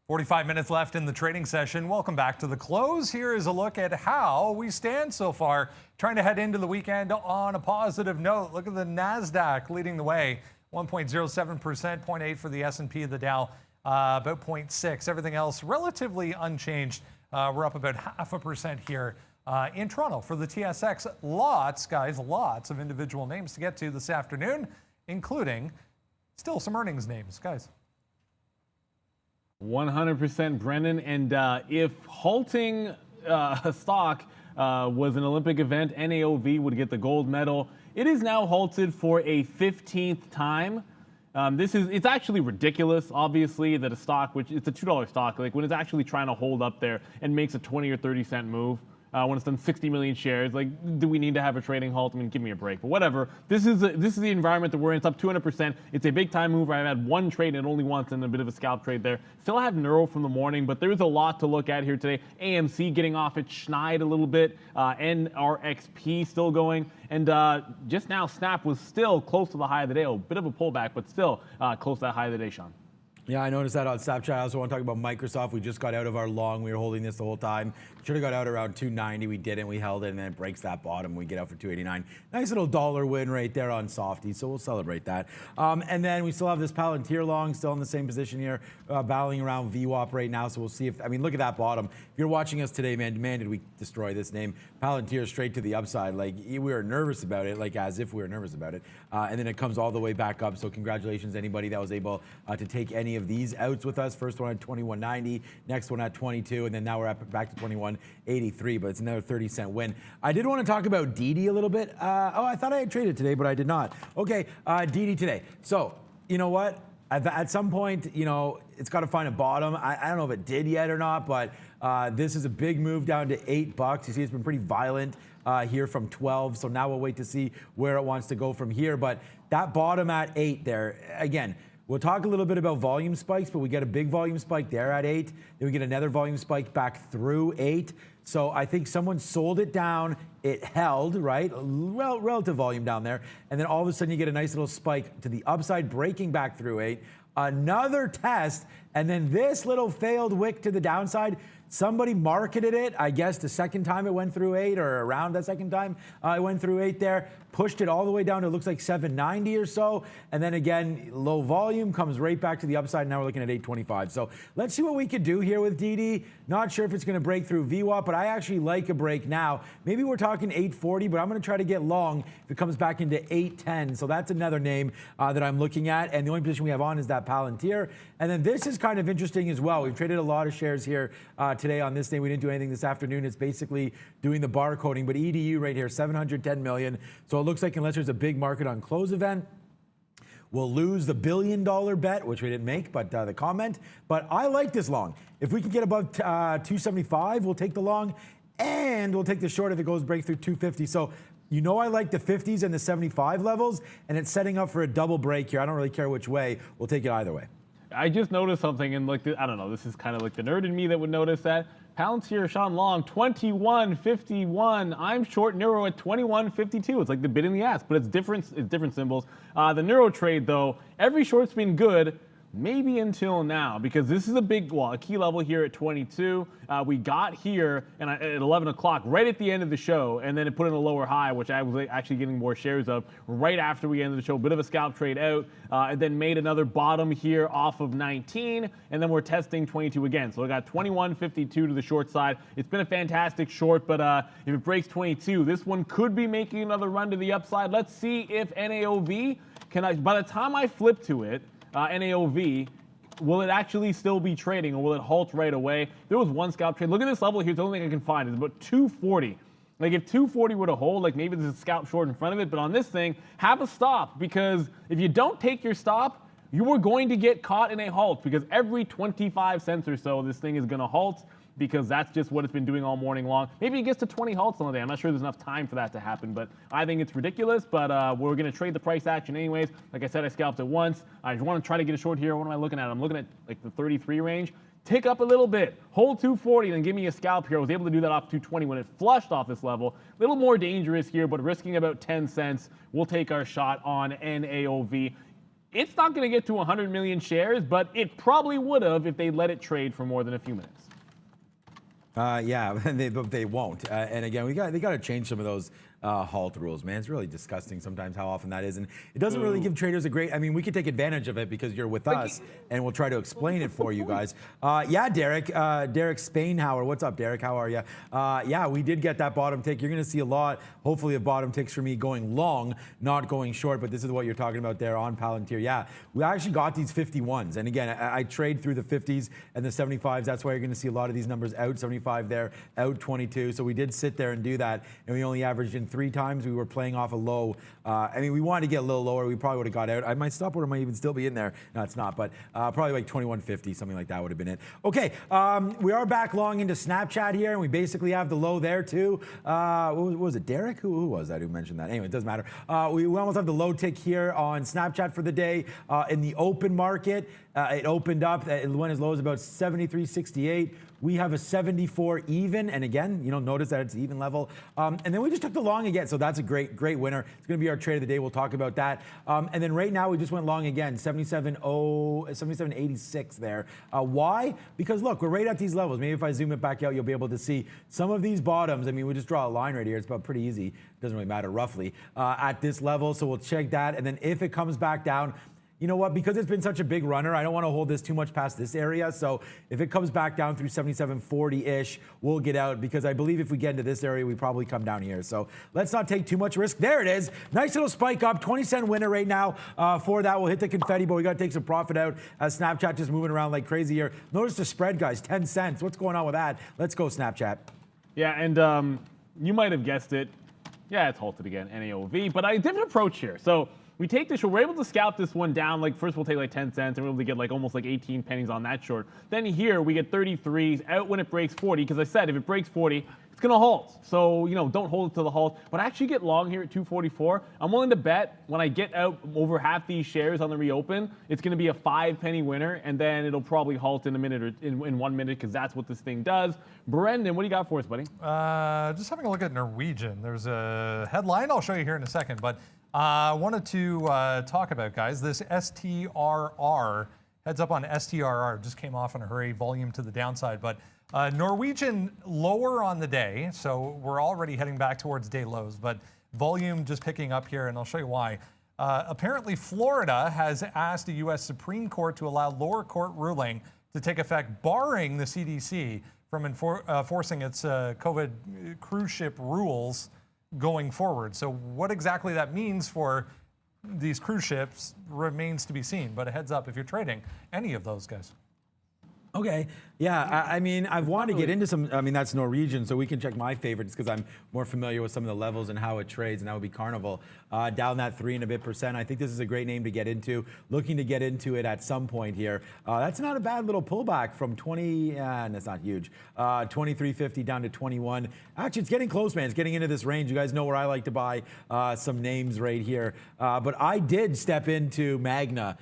45 minutes left in the trading session. Welcome back to the close. Here is a look at how we stand so far, trying to head into the weekend on a positive note. Look at the NASDAQ leading the way, 1.07%, 0.8 for the S&P and the Dow, about 0.6. Everything else relatively unchanged. We're up about 0.5% here in Toronto for the TSX. Lots, guys, lots of individual names to get to this afternoon, including still some earnings names, guys. 100% Brendan, and if halting a stock was an Olympic event, NAOV would get the gold medal. It is now halted for a 15th time. It's actually ridiculous, obviously, that a stock, which it's a $2 stock, like when it's actually trying to hold up there and makes a 20 or 30 cent move, when it's done 60 million shares, like, do we need to have a trading halt? I mean, give me a break. But whatever. This is the environment that we're in. It's up 200%. It's a big time move. I've had one trade and only once, and a bit of a scalp trade there. Still have Neuro from the morning, but there's a lot to look at here today. AMC getting off its schneid a little bit. nrxp still going. And just now, Snap was still close to the high of the day. A bit of a pullback, but still close to that high of the day, Sean. Yeah, I noticed that on Snapchat. I also want to talk about Microsoft. We just got out of our long. We were holding this the whole time. Should have got out around 290. We didn't. We held it, and then it breaks that bottom. We get out for 289. Nice little dollar win right there on Softy, so we'll celebrate that. And then we still have this Palantir long, still in the same position here, battling around VWAP right now. So we'll see if, I mean, look at that bottom. If you're watching us today, man, did we destroy this name? Palantir straight to the upside. Like, we were nervous about it, like as if we were nervous about it. And then it comes all the way back up. So congratulations, anybody that was able to take any of these outs with us. First one at 21.90, next one at 22, and then now we're back to 21.83, but it's another 30-cent win. I did want to talk about Didi a little bit. I thought I had traded today, but I did not. Okay, Didi today. So, you know what? At some point, you know, it's got to find a bottom. I don't know if it did yet or not, but this is a big move down to $8. You see, it's been pretty violent here from 12, so now we'll wait to see where it wants to go from here. But that bottom at 8 there, again, we'll talk a little bit about volume spikes, but we get a big volume spike there at 8. Then we get another volume spike back through 8. So I think someone sold it down. It held, right? Well, relative volume down there. And then all of a sudden you get a nice little spike to the upside, breaking back through 8. Another test, and then this little failed wick to the downside. Somebody marketed it, I guess, the second time it went through 8, or around the second time it went through 8 there, pushed it all the way down to, it looks like 790 or so, and then again, low volume, comes right back to the upside. Now we're looking at 825. So let's see what we could do here with Didi. Not sure if it's going to break through VWAP, but I actually like a break now. Maybe we're talking 840, but I'm going to try to get long if it comes back into 810. So that's another name that I'm looking at, and the only position we have on is that Palantir. And then this is kind of interesting as well. We've traded a lot of shares here today on this name. We didn't do anything this afternoon. It's basically doing the bar coding, but EDU right here, 710 million. So it looks like unless there's a big market on close event, we'll lose the $1 billion bet, which we didn't make, but the comment. But I like this long. If we can get above 275, we'll take the long, and we'll take the short if it goes break through 250. So you know I like the 50s and the 75 levels, and it's setting up for a double break here. I don't really care which way. We'll take it either way. I just noticed something, and like, I don't know, this is kind of like the nerd in me that would notice that. Palantir, Sean Long, 21.51. I'm short Neuro at 21.52. It's like the bid and the ask, but it's different symbols. The Neuro trade, though, every short's been good, maybe until now, because this is a key level here at 22. We got here and at 11 o'clock, right at the end of the show, and then it put in a lower high, which I was actually getting more shares of right after we ended the show. Bit of a scalp trade out, and then made another bottom here off of 19, and then we're testing 22 again. So we got 21.52 to the short side. It's been a fantastic short, but if it breaks 22, this one could be making another run to the upside. Let's see if NAOV by the time I flip to it, NAOV, will it actually still be trading, or will it halt right away? There was one scalp trade. Look at this level here. It's the only thing I can find. It's about 240. Like, if 240 were to hold, like maybe there's a scalp short in front of it, but on this thing, have a stop, because if you don't take your stop, you are going to get caught in a halt, because every 25 cents or so, this thing is going to halt, because that's just what it's been doing all morning long. Maybe it gets to 20 halts on the day. I'm not sure there's enough time for that to happen, but I think it's ridiculous. But we're going to trade the price action anyways. Like I said, I scalped it once. I want to try to get a short here. What am I looking at? I'm looking at like the 33 range. Tick up a little bit. Hold 240, then give me a scalp here. I was able to do that off 220 when it flushed off this level. A little more dangerous here, but risking about 10 cents. We'll take our shot on NAOV. It's not going to get to 100 million shares, but it probably would have if they let it trade for more than a few minutes. Yeah, they won't. And again, they got to change some of those halt rules, man. It's really disgusting sometimes how often that is. And it doesn't really give traders a great, I mean, we could take advantage of it because you're with us and we'll try to explain it for you guys. Yeah, Derek Spainhauer. What's up, Derek? How are you? Yeah, we did get that bottom tick. You're going to see a lot, hopefully, of bottom ticks for me going long, not going short. But this is what you're talking about there on Palantir. Yeah, we actually got these 51s. And again, I trade through the 50s and the 75s. That's why you're going to see a lot of these numbers out 75 there, out 22. So we did sit there and do that. And we only averaged in 3 times. We were playing off a low. I mean, we wanted to get a little lower. We probably would have got out. My stop order might even still be in there. No, it's not, but probably like 21.50, something like that would have been it. Okay, we are back long into Snapchat here, and we basically have the low there too. What was it, Derek? Who was that who mentioned that? Anyway, it doesn't matter. We almost have the low tick here on Snapchat for the day. In the open market, it opened up. It went as low as about 73.68. We have a 74 even, and again, notice that it's even level. And then we just took the long again, so that's a great winner. It's going to be our trade of the day. We'll talk about that. And then right now we just went long again, 77.86 there. Why? Because look, we're right at these levels. Maybe if I zoom it back out, you'll be able to see some of these bottoms. I mean, we just draw a line right here. It's about pretty easy. Doesn't really matter roughly at this level. So we'll check that, and then if it comes back down. You know what? Because it's been such a big runner, I don't want to hold this too much past this area. So if it comes back down through 77.40-ish, we'll get out because I believe if we get into this area, we probably come down here. So let's not take too much risk. There it is. Nice little spike up. 20-cent winner right now for that. We'll hit the confetti, but we got to take some profit out as Snapchat just moving around like crazy here. Notice the spread, guys. 10 cents. What's going on with that? Let's go, Snapchat. Yeah, and you might have guessed it. Yeah, it's halted again, NAOV, but a different approach here. So we take this short, we're able to scalp this one down, like first we'll take like 10 cents, and we're able to get like almost like 18 pennies on that short. Then here we get 33s out when it breaks 40, because I said if it breaks 40, it's gonna halt. So, don't hold it to the halt, but I actually get long here at 244. I'm willing to bet when I get out over half these shares on the reopen, it's gonna be a 5-penny winner, and then it'll probably halt in a minute or in 1 minute, because that's what this thing does. Brendan, what do you got for us, buddy? Just having a look at Norwegian. There's a headline I'll show you here in a second, but I wanted to talk about, guys, this STRR, heads up on STRR, just came off in a hurry, volume to the downside, but Norwegian lower on the day, so we're already heading back towards day lows, but volume just picking up here, and I'll show you why. Apparently, Florida has asked the U.S. Supreme Court to allow lower court ruling to take effect, barring the CDC from enforcing its COVID cruise ship rules going forward. So what exactly that means for these cruise ships remains to be seen, but a heads up if you're trading any of those guys. Okay, yeah, I mean, I've wanted to get into some, that's Norwegian, so we can check my favorites because I'm more familiar with some of the levels and how it trades, and that would be Carnival. Down that 3 and a bit percent. I think this is a great name to get into. Looking to get into it at some point here. That's not a bad little pullback from 20, that's not huge, 23.50 down to 21. Actually, it's getting close, man. It's getting into this range. You guys know where I like to buy some names right here. But I did step into Magna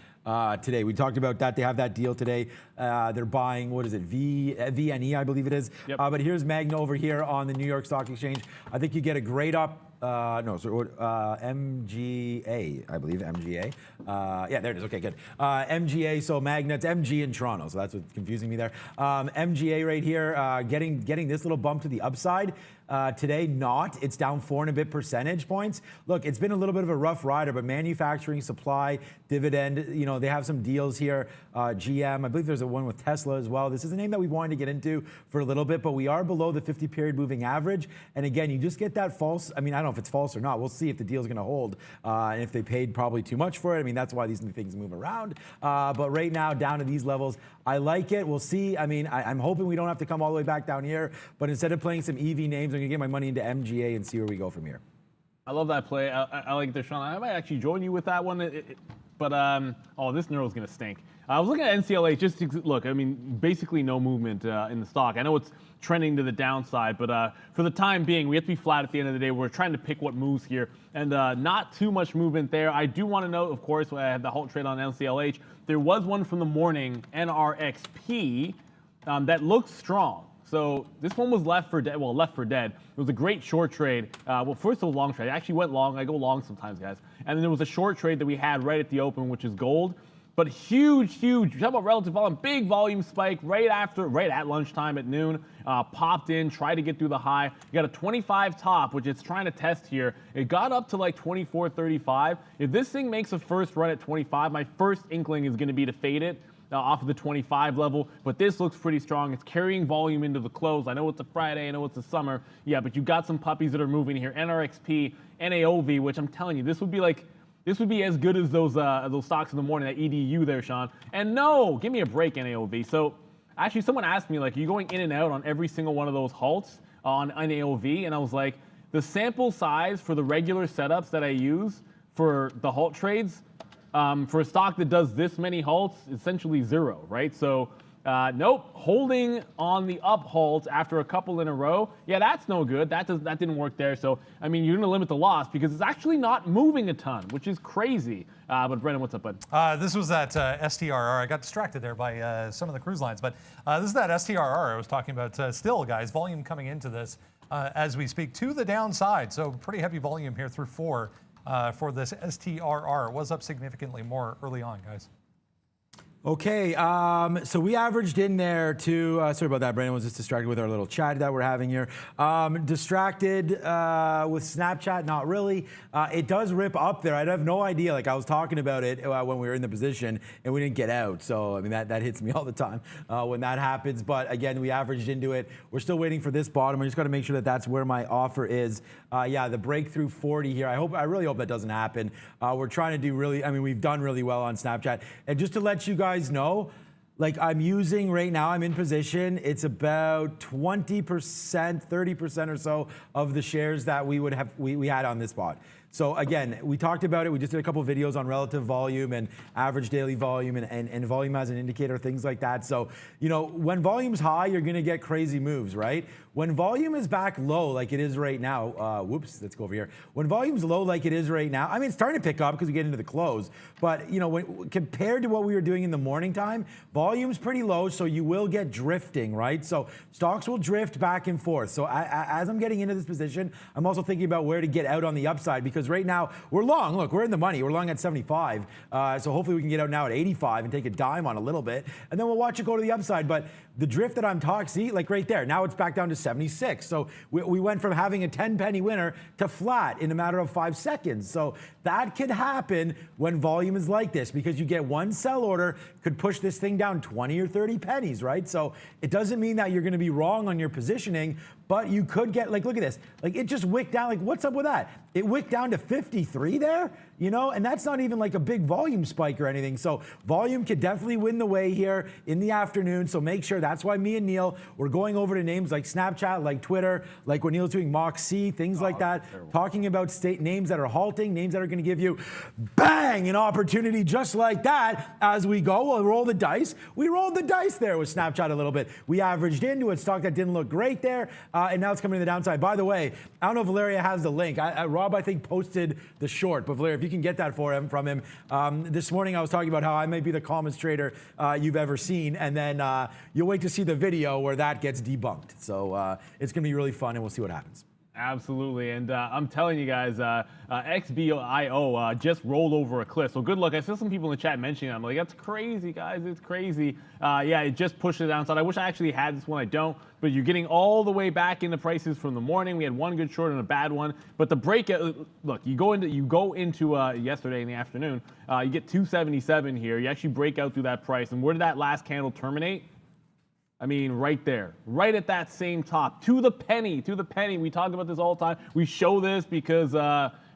today. We talked about that. They have that deal today. They're buying, what is it, VNE, I believe it is. Yep. But here's Magna over here on the New York Stock Exchange. I think you get a grade up. MGA, I believe, MGA. Yeah, there it is. Okay, good. MGA, so Magna, it's MG in Toronto, so that's what's confusing me there. MGA right here, getting this little bump to the upside. Today, it's down 4 and a bit percentage points. Look, it's been a little bit of a rough rider, but manufacturing, supply, dividend, they have some deals here. GM, I believe there's a one with Tesla as well. This is a name that we wanted to get into for a little bit, but we are below the 50-period moving average. And again, you just get that false, I don't know if it's false or not. We'll see if the deal's going to hold. And if they paid probably too much for it, that's why these things move around. But right now, down to these levels, I like it. We'll see. I'm hoping we don't have to come all the way back down here, but instead of playing some EV names, I'm going to get my money into MGA and see where we go from here. I love that play. I like it there, Sean. I might actually join you with that one. But this neuro's going to stink. I was looking at NCLH just to look. Basically no movement in the stock. I know it's trending to the downside, but for the time being, we have to be flat at the end of the day. We're trying to pick what moves here, and not too much movement there. I do want to note, of course, I had the halt trade on NCLH. There was one from the morning, nrxp, that looks strong. So this one was left for dead. Well, left for dead. It was a great short trade. Well, first a long trade. I actually went long. I go long sometimes, guys. And then there was a short trade that we had right at the open, which is gold. But huge. Talk about relative volume. Big volume spike right at lunchtime at noon. Popped in, tried to get through the high. You got a 25 top, which it's trying to test here. It got up to like 24.35. If this thing makes a first run at 25, my first inkling is going to be to fade it off of the 25 level. But this looks pretty strong. It's carrying volume into the close. I know it's a Friday. I know it's a summer. Yeah, but you've got some puppies that are moving here. NRXP, NAOV, which I'm telling you, this would be as good as those stocks in the morning, that EDU there, Sean. And no, give me a break, NAOV. So actually, someone asked me, like, are you going in and out on every single one of those halts on NAOV? And I was like, the sample size for the regular setups that I use for the halt trades, for a stock that does this many halts, essentially zero, right? So nope, holding on the up halt after a couple in a row, yeah, that's no good. That didn't work there. So, I mean, you're going to limit the loss because it's actually not moving a ton, which is crazy. But Brendan, what's up, bud? This was that STRR. I got distracted there by some of the cruise lines, but this is that STRR I was talking about. Still, guys, volume coming into this as we speak to the downside. So pretty heavy volume here through 4 for this STRR. It was up significantly more early on, guys. Okay, so we averaged in there to, sorry about that, Brandon was just distracted with our little chat that we're having here. Distracted with Snapchat, not really. It does rip up there. I have no idea, like I was talking about it when we were in the position and we didn't get out. So, I mean, that hits me all the time when that happens. But again, we averaged into it. We're still waiting for this bottom. I just got to make sure that that's where my offer is. Yeah, the breakthrough 40 here. I really hope that doesn't happen. We're trying to do really, I mean, we've done really well on Snapchat. And just to let you guys know, like I'm using right now, I'm in position. It's about 20%, 30% or so of the shares that we would have, we had on this spot. So again, we talked about it. We just did a couple of videos on relative volume and average daily volume and volume as an indicator, things like that. So, you know, when volume's high, you're going to get crazy moves, right? When volume is back low, like it is right now, whoops, let's go over here. When volume's low, like it is right now, I mean, it's starting to pick up because we get into the close, but you know, compared to what we were doing in the morning time, volume's pretty low, so you will get drifting, right? So stocks will drift back and forth. So as I'm getting into this position, I'm also thinking about where to get out on the upside because right now we're long. Look, we're in the money. We're long at 75. So hopefully we can get out now at 85 and take a dime on a little bit, and then we'll watch it go to the upside. But the drift that I'm talking, see, like right there, now it's back down to 76. So we went from having a 10 penny winner to flat in a matter of 5 seconds. So that could happen when volume is like this because you get one sell order could push this thing down 20 or 30 pennies, right? So it doesn't mean that you're going to be wrong on your positioning, but you could get, like, look at this. Like it just wicked down. Like what's up with that? It wicked down to 53 there, you know, and that's not even like a big volume spike or anything. So volume could definitely win the way here in the afternoon. So make sure, that's why me and Neil, we're going over to names like Snapchat, like Twitter, like when Neil's doing Moxie, things like that, talking about names that are halting, names that are going to give you bang, an opportunity just like that as we go. We'll roll the dice. We rolled the dice there with Snapchat a little bit. We averaged into a stock that didn't look great there, and now it's coming to the downside. By the way, I don't know if Valeria has the link. Rob, I think, posted the short, but Valeria, if you can get that from him. This morning I was talking about how I may be the calmest trader you've ever seen, and then you'll wait to see the video where that gets debunked. So it's going to be really fun, and we'll see what happens. Absolutely, and I'm telling you guys, XBIO just rolled over a cliff. So good luck. I saw some people in the chat mentioning it. I'm like, that's crazy, guys. It's crazy. Yeah, it just pushed it downside. I wish I actually had this one. I don't. But you're getting all the way back into prices from the morning. We had one good short and a bad one. But the breakout, look, you go into yesterday in the afternoon. You get 277 here. You actually break out through that price. And where did that last candle terminate? I mean, right there, right at that same top, to the penny, to the penny. We talk about this all the time. We show this because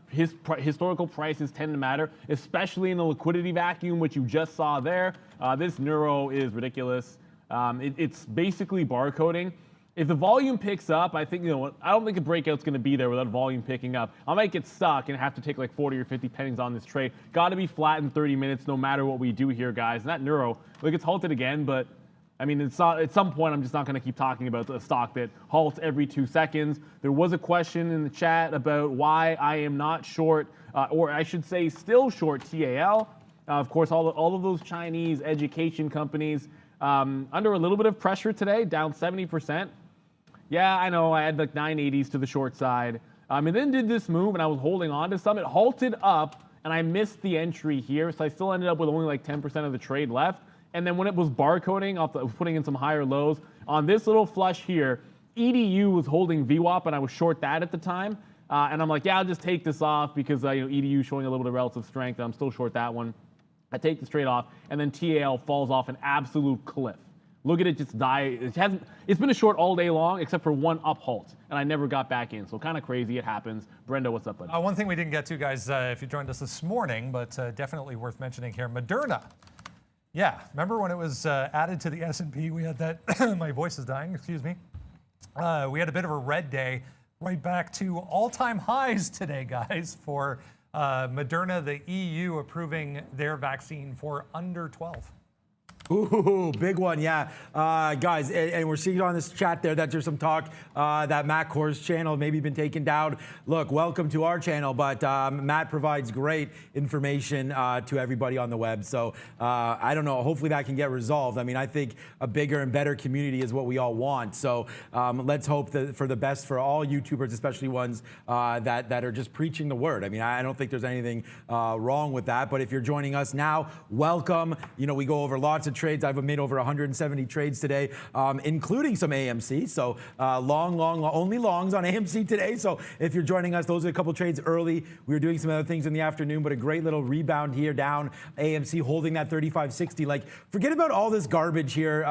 historical prices tend to matter, especially in the liquidity vacuum, which you just saw there. This neuro is ridiculous. It's basically barcoding. If the volume picks up, I think, you know what, I don't think a breakout's going to be there without volume picking up. I might get stuck and have to take like 40 or 50 pennies on this trade. Got to be flat in 30 minutes no matter what we do here, guys. And that neuro, look, it's halted again, but I mean, it's not, at some point, I'm just not going to keep talking about a stock that halts every 2 seconds. There was a question in the chat about why I am not short, or I should say still short TAL. Of course, all of those Chinese education companies under a little bit of pressure today, down 70%. Yeah, I know. I had like 980s to the short side. And then did this move, and I was holding on to some. It halted up, and I missed the entry here, so I still ended up with only like 10% of the trade left. And then when it was barcoding, I was putting in some higher lows. On this little flush here, EDU was holding VWAP, and I was short that at the time. And I'm like, yeah, I'll just take this off because EDU showing a little bit of relative strength, and I'm still short that one. I take this trade off, and then TAL falls off an absolute cliff. Look at it just die. It's been a short all day long, except for one up halt, and I never got back in. So kind of crazy. It happens. Brenda, what's up, bud? One thing we didn't get to, guys, if you joined us this morning, but definitely worth mentioning here, Moderna. Yeah, remember when it was added to the S&P? We had that. My voice is dying. Excuse me. We had a bit of a red day, right back to all-time highs today, guys, for Moderna, the EU approving their vaccine for under 12. Ooh, big one, yeah. Guys, and we're seeing on this chat there that there's some talk that Matt Core's channel maybe been taken down. Look, welcome to our channel, but Matt provides great information to everybody on the web. So I don't know, hopefully that can get resolved. I mean, I think a bigger and better community is what we all want. So let's hope that for the best for all YouTubers, especially ones that are just preaching the word. I mean, I don't think there's anything wrong with that, but if you're joining us now, welcome. You know, we go over lots of trades. I've made over 170 trades today, including some AMC. So only longs on AMC today. So if you're joining us, those are a couple trades early. We were doing some other things in the afternoon, but a great little rebound here down. AMC holding that 35.60. Like, forget about all this garbage here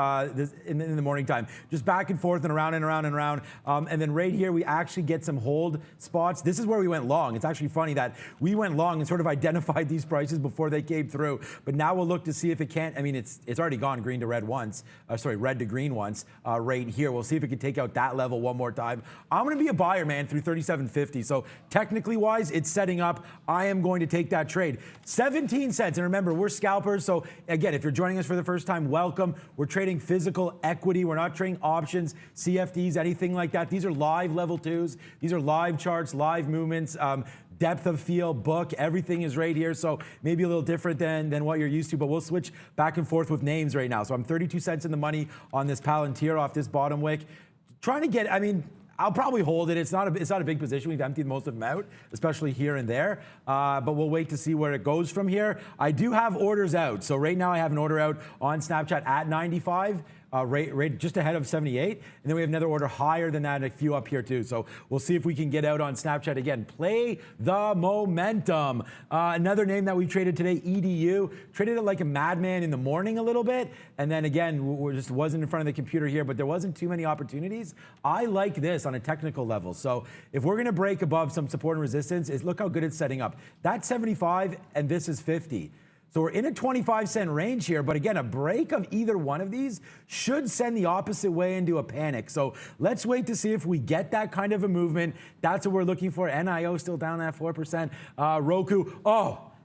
in the morning time. Just back and forth and around and around and around. And then right here, we actually get some hold spots. This is where we went long. It's actually funny that we went long and sort of identified these prices before they came through. But now we'll look to see if it can't. I mean, it's already gone green to red once. Red to green once right here. We'll see if it can take out that level one more time. I'm going to be a buyer, man, through 37.50. So technically wise, it's setting up. I am going to take that trade. 17 cents. And remember, we're scalpers. So again, if you're joining us for the first time, welcome. We're trading physical equity. We're not trading options, CFDs, anything like that. These are live level twos. These are live charts, live movements. Depth of field, book, everything is right here. So maybe a little different than what you're used to, but we'll switch back and forth with names right now. So I'm 32 cents in the money on this Palantir off this bottom wick. Trying to get, I mean, I'll probably hold it. It's not a big position. We've emptied most of them out, especially here and there. But we'll wait to see where it goes from here. I do have orders out. So right now I have an order out on Snapchat at 95. Rate just ahead of 78, and then we have another order higher than that, and a few up here too. So we'll see if we can get out on Snapchat again. Play the momentum. Another name that we traded today, EDU. Traded it like a madman in the morning a little bit, and then again, we just wasn't in front of the computer here, but there wasn't too many opportunities. I like this on a technical level. So if we're going to break above some support and resistance, look how good it's setting up. That's 75, and this is 50. So we're in a 25-cent range here, but again, a break of either one of these should send the opposite way into a panic. So let's wait to see if we get that kind of a movement. That's what we're looking for. NIO still down at 4%. Roku,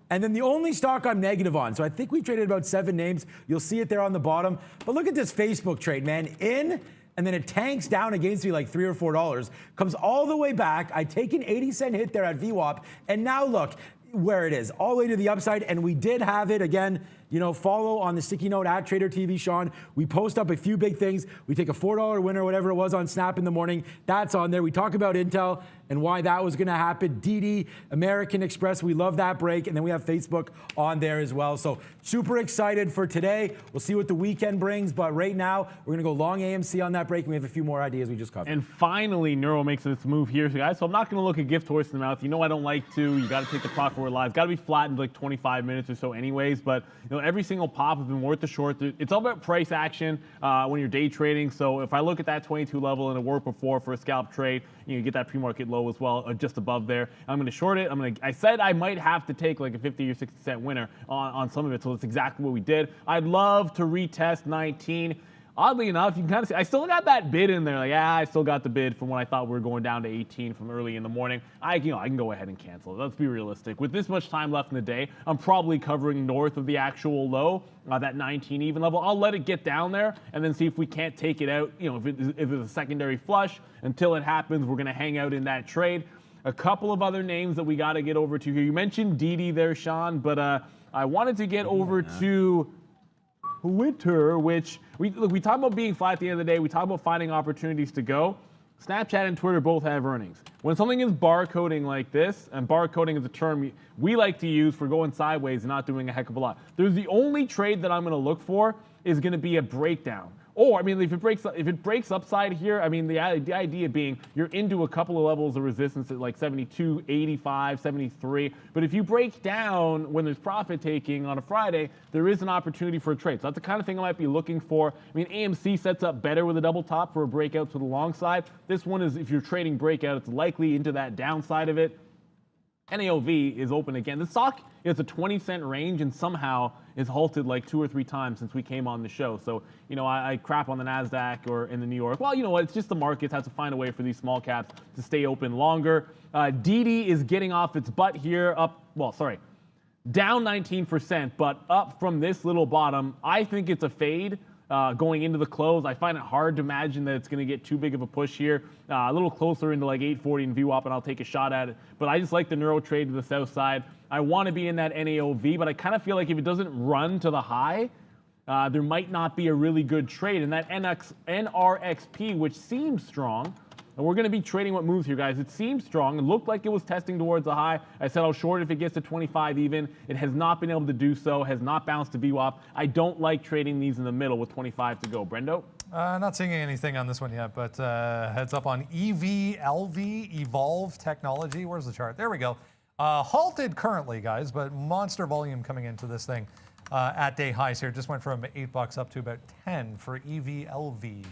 and then the only stock I'm negative on. So I think we traded about 7 names. You'll see it there on the bottom. But look at this Facebook trade, man. And then it tanks down against me like $3 or $4, comes all the way back. I take an 80-cent hit there at VWAP, and now look where it is, all the way to the upside. And we did have it again. You know, follow on the sticky note at Trader TV, Sean. We post up a few big things. We take a $4 winner, whatever it was on Snap in the morning. That's on there. We talk about Intel and why that was going to happen. Didi, American Express, we love that break. And then we have Facebook on there as well. So super excited for today. We'll see what the weekend brings. But right now, we're going to go long AMC on that break. And we have a few more ideas we just covered. And finally, Neuro makes its move here, guys. So I'm not going to look a gift horse in the mouth. You know I don't like to. You got to take the profit where it lies. Got to be flattened like 25 minutes or so anyways. But you know, every single pop has been worth the short. It's all about price action when you're day trading. So if I look at that 22 level and it worked before for a scalp trade, you get that pre-market low as well, just above there. I'm going to short it. I said I might have to take like a 50 or 60 cent winner on some of it. So that's exactly what we did. I'd love to retest 19. Oddly enough, you can kind of see, I still got that bid in there. Like, yeah, I still got the bid from when I thought we were going down to 18 from early in the morning. I can go ahead and cancel it. Let's be realistic. With this much time left in the day, I'm probably covering north of the actual low, that 19 even level. I'll let it get down there and then see if we can't take it out. You know, if it's a secondary flush. Until it happens, we're going to hang out in that trade. A couple of other names that we got to get over to here. You mentioned Didi there, Sean, but I wanted to get over to Twitter, which we talk about being flat at the end of the day. We talk about finding opportunities to go. Snapchat and Twitter both have earnings. When something is barcoding like this, and barcoding is a term we like to use for going sideways and not doing a heck of a lot, there's the only trade that I'm going to look for is going to be a breakdown. Or, I mean, if it breaks upside here, I mean, the idea being you're into a couple of levels of resistance at like 72, 85, 73. But if you break down when there's profit taking on a Friday, there is an opportunity for a trade. So that's the kind of thing I might be looking for. I mean, AMC sets up better with a double top for a breakout to the long side. This one is, if you're trading breakout, it's likely into that downside of it. NAOV is open again. The stock is a 20-cent range and somehow is halted like 2 or 3 times since we came on the show. So, you know, I crap on the NASDAQ or in the New York. Well, you know what? It's just the markets have to find a way for these small caps to stay open longer. Didi is getting off its butt here, down 19%, but up from this little bottom. I think it's a fade. Going into the close, I find it hard to imagine that it's going to get too big of a push here. A little closer into like 840 in VWAP, and I'll take a shot at it. But I just like the Neuro trade to the south side. I want to be in that NAOV, but I kind of feel like if it doesn't run to the high, there might not be a really good trade. And that nrxp, which seems strong, and we're going to be trading what moves here, guys. It seems strong. It looked like it was testing towards the high. I said I'll short if it gets to 25 even. It has not been able to do so, has not bounced to VWAP. I don't like trading these in the middle with 25 to go. Brendo? Not seeing anything on this one yet, but heads up on EVLV, Evolve Technology. Where's the chart? There we go. Halted currently, guys, but monster volume coming into this thing at day highs here. Just went from $8 up to about 10 for EVLV.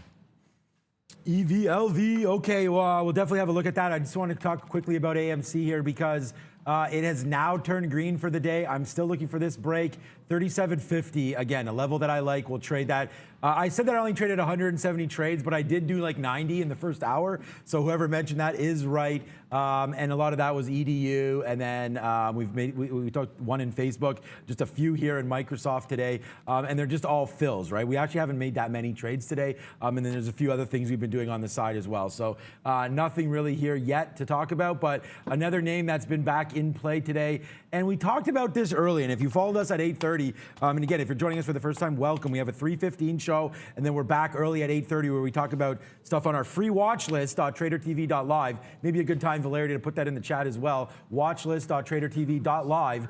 EVLV, okay, well, we'll definitely have a look at that. I just want to talk quickly about AMC here because it has now turned green for the day. I'm still looking for this break. 37.50, again, a level that I like. We'll trade that. I said that I only traded 170 trades, but I did do like 90 in the first hour. So whoever mentioned that is right. And a lot of that was EDU. And then we talked one in Facebook, just a few here in Microsoft today. And they're just all fills, right? We actually haven't made that many trades today. And then there's a few other things we've been doing on the side as well. So nothing really here yet to talk about, but another name that's been back in play today. And we talked about this early. And if you followed us at 8:30, and again, if you're joining us for the first time, welcome. We have a 3:15 show, and then we're back early at 8:30 where we talk about stuff on our free watch list, tradertv.live. Maybe a good time, Valerity, to put that in the chat as well. Watchlist.tradertv.live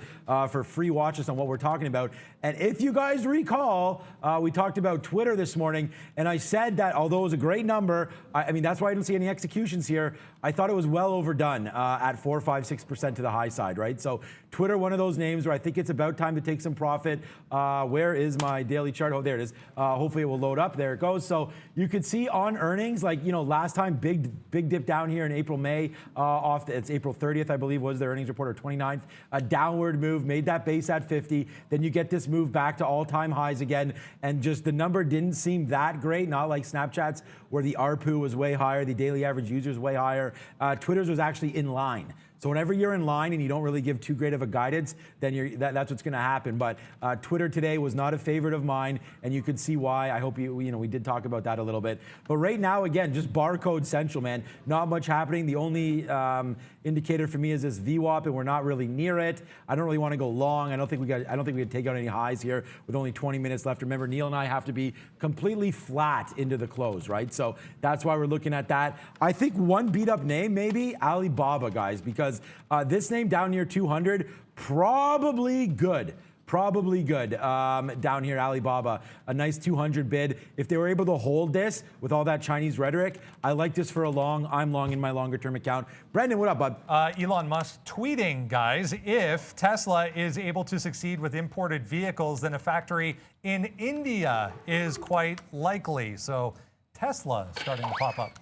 for free watches on what we're talking about. And if you guys recall, we talked about Twitter this morning, and I said that although it was a great number, I mean, that's why I didn't see any executions here. I thought it was well overdone at 4, 5, 6% to the high side, right? So Twitter, one of those names where I think it's about time to take some profit. Where is my daily chart? Oh, there it is. Hopefully it will load up. There it goes. So you could see on earnings, like, you know, last time, big dip down here in April, May, it's April 30th, I believe, was their earnings report, or 29th. A downward move, made that base at 50. Then you get this move back to all-time highs again. And just the number didn't seem that great, not like Snapchat's, where the ARPU was way higher, the daily average user is way higher. Twitter's was actually in line. So whenever you're in line and you don't really give too great of a guidance, then that's what's going to happen. But Twitter today was not a favorite of mine, and you could see why. I hope we did talk about that a little bit. But right now, again, just barcode central, man. Not much happening. The only indicator for me is this VWAP, and we're not really near it. I don't really want to go long. I don't think we could take out any highs here with only 20 minutes left. Remember, Neil and I have to be completely flat into the close, right? So that's why we're looking at that. I think one beat up name, maybe Alibaba, guys, because this name down near 200, probably good. Probably good down here, Alibaba. A nice 200 bid. If they were able to hold this with all that Chinese rhetoric, I like this for a long. I'm long in my longer term account. Brendan, what up, bud? Elon Musk tweeting, guys, if Tesla is able to succeed with imported vehicles, then a factory in India is quite likely. So Tesla starting to pop up.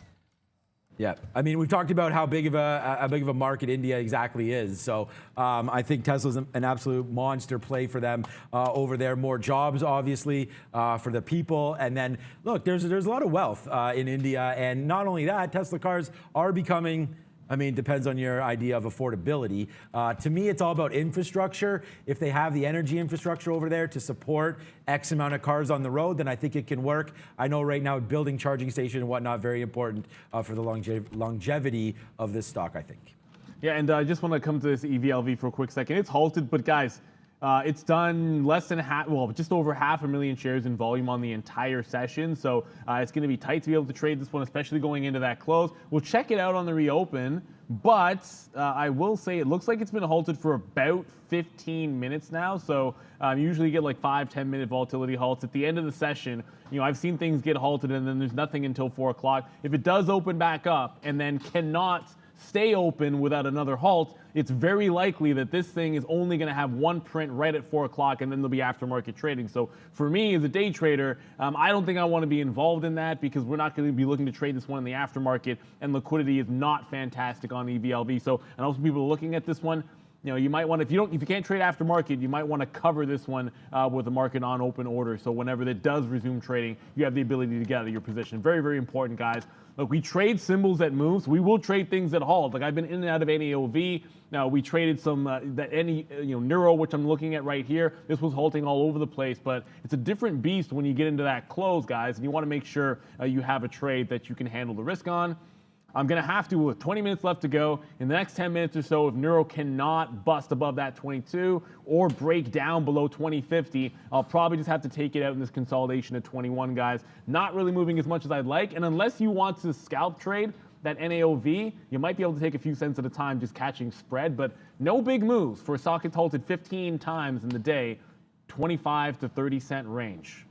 Yeah, I mean, we've talked about how big of a market India exactly is. So I think Tesla's an absolute monster play for them over there. More jobs, obviously, for the people. And then, look, there's a lot of wealth in India. And not only that, Tesla cars are becoming, I mean, depends on your idea of affordability. To me, it's all about infrastructure. If they have the energy infrastructure over there to support X amount of cars on the road, then I think it can work. I know right now building charging station and whatnot, very important for the longevity of this stock, I think. Yeah, and I just want to come to this EVLV for a quick second. It's halted, but guys, It's done less than just over 500,000 shares in volume on the entire session. So it's going to be tight to be able to trade this one, especially going into that close. We'll check it out on the reopen, but I will say it looks like it's been halted for about 15 minutes now. So usually you get like 5-10 minute volatility halts at the end of the session. I've seen things get halted and then there's nothing until 4 o'clock. If it does open back up and then cannot stay open without another halt, it's very likely that this thing is only going to have one print right at 4 o'clock and then there'll be aftermarket trading. So for me as a day trader, I don't think I want to be involved in that because we're not going to be looking to trade this one in the aftermarket, and liquidity is not fantastic on EVLV. So I know some people are looking at this one. You might want to, if you can't trade aftermarket, you might want to cover this one with the market on open order. So whenever it does resume trading, you have the ability to get out of your position. Very, very important, guys. Look, we trade symbols that move, so we will trade things that halt. Like I've been in and out of NAOV. Now we traded some Neuro, which I'm looking at right here. This was halting all over the place, but it's a different beast when you get into that close, guys. And you want to make sure you have a trade that you can handle the risk on. I'm going to have to, with 20 minutes left to go, in the next 10 minutes or so, if Neuro cannot bust above that 22 or break down below 2050, I'll probably just have to take it out in this consolidation at 21, guys. Not really moving as much as I'd like, and unless you want to scalp trade that NAOV, you might be able to take a few cents at a time just catching spread, but no big moves for a stock that's halted 15 times in the day, 25 to 30 cent range.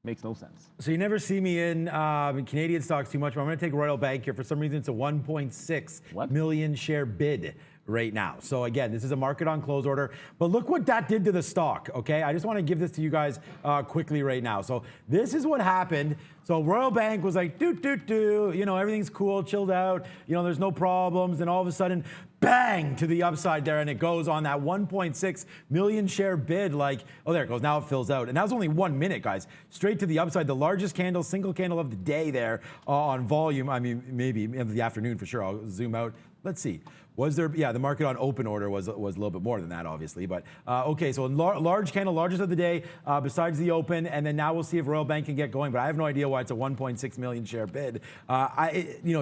Makes no sense. So you never see me in Canadian stocks too much, but I'm going to take Royal Bank here. For some reason, it's a 1.6 million share bid right now. So again, this is a market on close order, but look what that did to the stock, okay? I just want to give this to you guys quickly right now. So this is what happened. So Royal Bank was like, everything's cool, chilled out, there's no problems, and all of a sudden, bang, to the upside there, and it goes on that 1.6 million share bid like, oh, there it goes, now it fills out. And that was only 1 minute, guys, straight to the upside. The largest candle, single candle of the day there on volume, I mean, maybe of the afternoon for sure. I'll zoom out. Let's see. Was there, the market on open order was a little bit more than that, obviously. But, okay, so large candle, largest of the day, besides the open. And then now we'll see if Royal Bank can get going. But I have no idea why it's a 1.6 million share bid.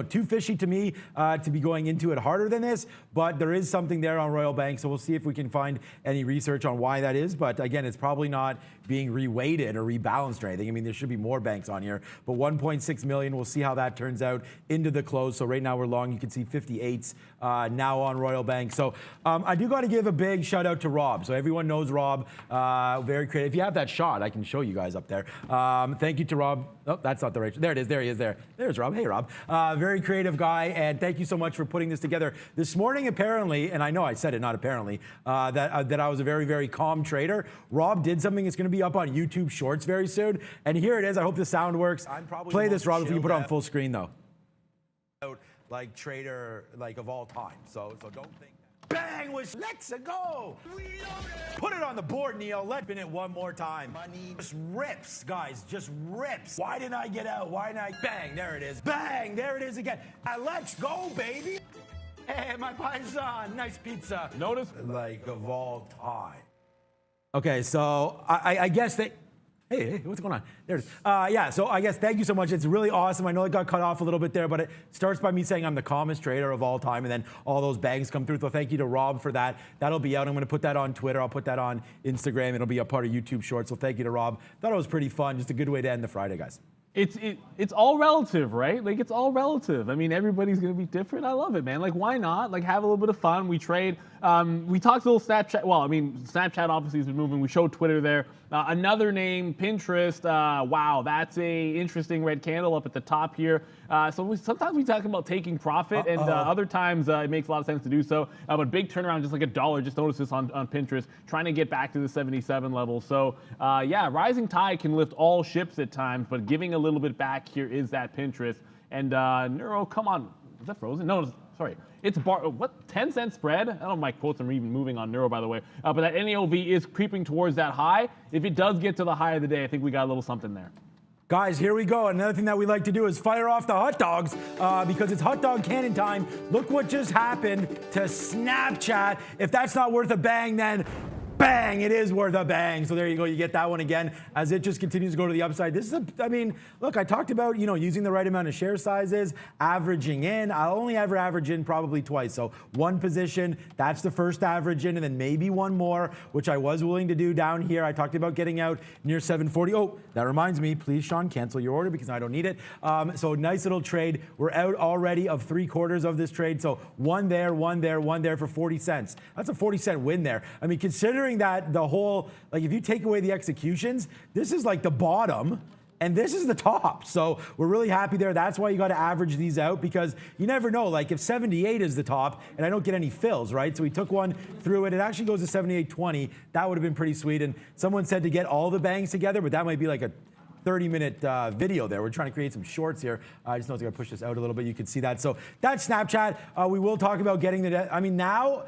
Too fishy to me to be going into it harder than this. But there is something there on Royal Bank. So we'll see if we can find any research on why that is. But again, it's probably not being reweighted or rebalanced or anything. I mean, there should be more banks on here. But 1.6 million, we'll see how that turns out into the close. So right now we're long. You can see 58s now on Royal Bank. So I do got to give a big shout out to Rob. So everyone knows Rob, very creative. If you have that shot, I can show you guys up there. Thank you to Rob. Oh, that's not the right. There it is. There he is there. There's Rob. Hey, Rob. Very creative guy. And thank you so much for putting this together. This morning, apparently, and I know I said it, not apparently, that I was a very, very calm trader. Rob did something that's going to be up on YouTube Shorts very soon. And here it is. I hope the sound works. Play this, Rob, if you can put it on full screen, though. Like trader, like of all time. So don't think that. Bang, let's go. Put it on the board, Neil. Let's spin it one more time. Money just rips, guys, just rips. Why didn't I get out? Why didn't I? Bang, there it is. Bang, there it is again. Let's go, baby. Hey, my paisan, nice pizza. Notice? Like of all time. Okay, so I guess that. Hey, what's going on? There it is. So I guess thank you so much. It's really awesome. I know it got cut off a little bit there, but it starts by me saying I'm the calmest trader of all time, and then all those bangs come through. So thank you to Rob for that. That'll be out. I'm going to put that on Twitter. I'll put that on Instagram. It'll be a part of YouTube Shorts. So thank you to Rob. Thought it was pretty fun. Just a good way to end the Friday, guys. It's all relative, right? Like, it's all relative. I mean, everybody's going to be different. I love it, man. Like, why not? Like, have a little bit of fun. We trade. We talked a little Snapchat. Well, I mean, Snapchat obviously has been moving. We showed Twitter there. Another name, Pinterest. Wow, that's a interesting red candle up at the top here. Sometimes we talk about taking profit, and other times it makes a lot of sense to do so. But big turnaround, just like $1. Just notice this on Pinterest, trying to get back to the 77 level. So rising tide can lift all ships at times, but giving a little bit back here is that Pinterest. And Neuro, come on, is that frozen? No, sorry. It's 10 cent spread? I don't know if my quotes are even moving on Neuro, by the way. But that NAOV is creeping towards that high. If it does get to the high of the day, I think we got a little something there. Guys, here we go. Another thing that we like to do is fire off the hot dogs because it's hot dog cannon time. Look what just happened to Snapchat. If that's not worth a bang, then bang, it is worth a bang. So there you go. You get that one again as it just continues to go to the upside. This is I mean, look, I talked about, using the right amount of share sizes, averaging in. I'll only ever average in probably twice. So one position, that's the first average in, and then maybe one more, which I was willing to do down here. I talked about getting out near 740. Oh, that reminds me, please, Sean, cancel your order because I don't need it. So nice little trade. We're out already of 3/4 of this trade. So one there, one there, one there for 40 cents. That's a 40-cent win there. I mean, considering that the whole, like if you take away the executions, this is like the bottom and this is the top. So we're really happy there. That's why you got to average these out, because you never know, like if 78 is the top and I don't get any fills, right? So we took one through it. It actually goes to 78.20. That would have been pretty sweet. And someone said to get all the bangs together, but that might be like a 30-minute video there. We're trying to create some shorts here. I just know I'm going to push this out a little bit. You can see that. So that's Snapchat. We will talk about getting the, I mean, now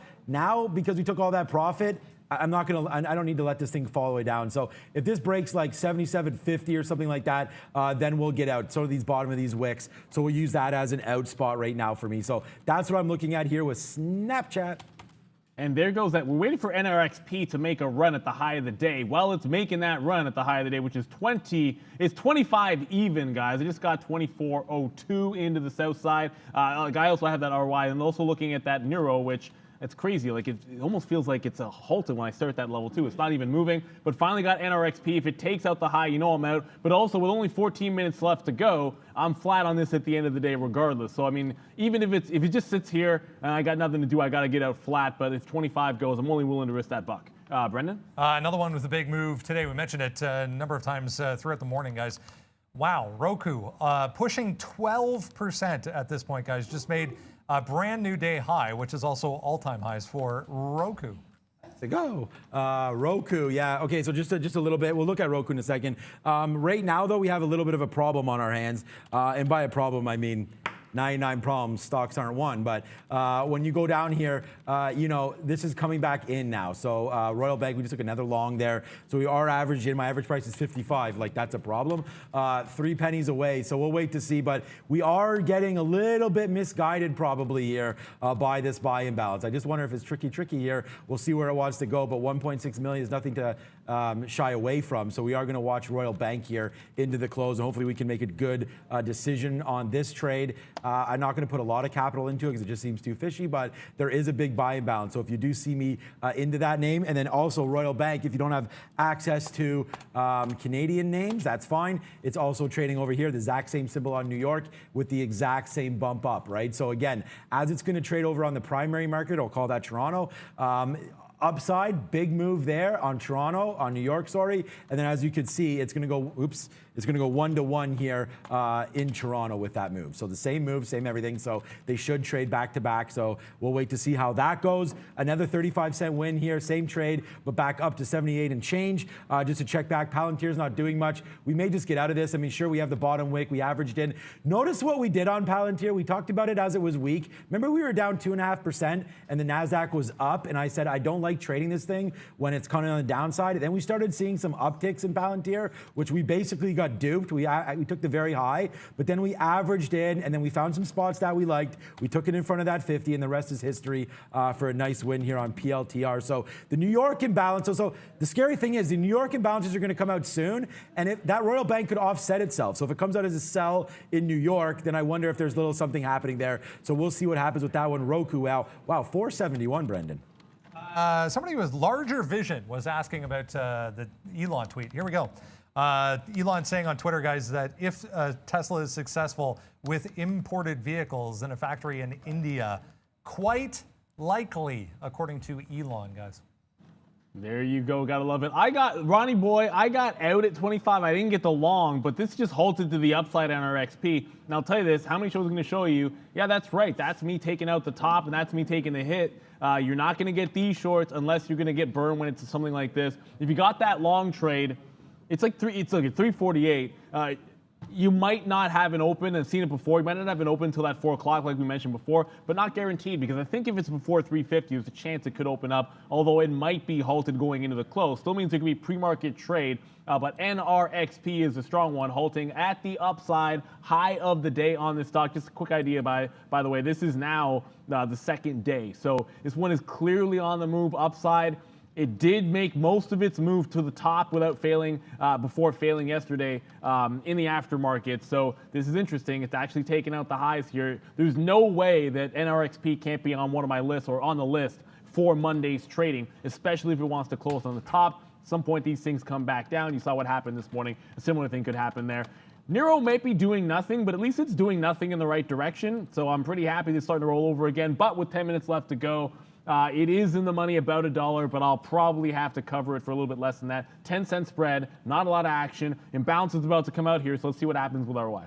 because we took all that profit, I don't need to let this thing fall all the way down. So if this breaks like 77.50 or something like that, then we'll get out. So these bottom of these wicks. So we'll use that as an out spot right now for me. So that's what I'm looking at here with Snapchat. And there goes that. We're waiting for NRXP to make a run at the high of the day. Well, it's making that run at the high of the day, which is 25 even, guys. I just got 24.02 into the south side. I also have that RY, and also looking at that Neuro, which it's crazy. Like it almost feels like it's a halted when I start that level too. It's not even moving, but finally got NRXP. If it takes out the high, I'm out. But also with only 14 minutes left to go, I'm flat on this at the end of the day regardless. So I mean, even if it just sits here and I got nothing to do, I got to get out flat. But if 25 goes, I'm only willing to risk that buck. Brendan? Another one with a big move today. We mentioned it a number of times throughout the morning, guys. Wow, Roku pushing 12% at this point, guys. Just made a brand new day high, which is also all-time highs for Roku. To go. Roku, yeah. Okay, so just a little bit. We'll look at Roku in a second. Right now, though, we have a little bit of a problem on our hands. And by a problem, I mean 99 problems, stocks aren't one. But when you go down here, this is coming back in now. So Royal Bank, we just took another long there. So we are averaged in. My average price is 55. Like, that's a problem. 3 pennies away. So we'll wait to see. But we are getting a little bit misguided probably here by this buy imbalance. I just wonder if it's tricky here. We'll see where it wants to go. But 1.6 million is nothing to shy away from. So we are going to watch Royal Bank here into the close. And hopefully we can make a good decision on this trade. I'm not going to put a lot of capital into it because it just seems too fishy, but there is a big buy imbalance. So if you do see me into that name, and then also Royal Bank, if you don't have access to Canadian names, that's fine. It's also trading over here, the exact same symbol on New York with the exact same bump up, right? So again, as it's going to trade over on the primary market, I'll call that Toronto. Upside, big move there on Toronto, on New York, sorry. And then as you can see, it's going to go, it's going to go 1-to-1 here in Toronto with that move. So the same move, same everything. So they should trade back to back. So we'll wait to see how that goes. Another 35-cent win here, same trade, but back up to 78 and change. Just to check back, Palantir's not doing much. We may just get out of this. I mean, sure, we have the bottom wick. We averaged in. Notice what we did on Palantir. We talked about it as it was weak. Remember, we were down 2.5% and the NASDAQ was up. And I said, I don't like trading this thing when it's kind of on the downside. And then we started seeing some upticks in Palantir, which we basically got duped. We took the very high, but then we averaged in, and then we found some spots that we liked. We took it in front of that 50, and the rest is history for a nice win here on PLTR. So the New York imbalance. So the scary thing is the New York imbalances are going to come out soon, and that Royal Bank could offset itself. So if it comes out as a sell in New York, then I wonder if there's a little something happening there. So we'll see what happens with that one. Roku, wow, 471, Brendan. Somebody with larger vision was asking about the Elon tweet. Here we go. Elon saying on Twitter, guys, that if Tesla is successful with imported vehicles in a factory in India, quite likely, according to Elon, guys. There you go. Gotta love it. Ronnie boy, I got out at 25. I didn't get the long, but this just halted to the upside on our XP. And I'll tell you this, how many shows are going to show you? Yeah, that's right. That's me taking out the top, and that's me taking the hit. You're not going to get these shorts unless you're going to get burned when it's something like this. If you got that long trade, it's like at 348. You might not have an open, and seen it before. You might not have an open until that 4 o'clock, like we mentioned before, but not guaranteed, because I think if it's before 350, there's a chance it could open up, although it might be halted going into the close. Still means there could be pre-market trade, but NRXP is a strong one, halting at the upside, high of the day on this stock. Just a quick idea, by the way, this is now the second day. So this one is clearly on the move upside. It did make most of its move to the top without failing, before failing yesterday in the aftermarket. So this is interesting. It's actually taken out the highs here. There's no way that NRXP can't be on one of my lists or on the list for Monday's trading, especially if it wants to close on the top. At some point, these things come back down. You saw what happened this morning. A similar thing could happen there. Nero might be doing nothing, but at least it's doing nothing in the right direction. So I'm pretty happy it's starting to roll over again. But with 10 minutes left to go, it is in the money about $1, but I'll probably have to cover it for a little bit less than that. 10-cent spread, not a lot of action. Imbalance is about to come out here, so let's see what happens with ROI.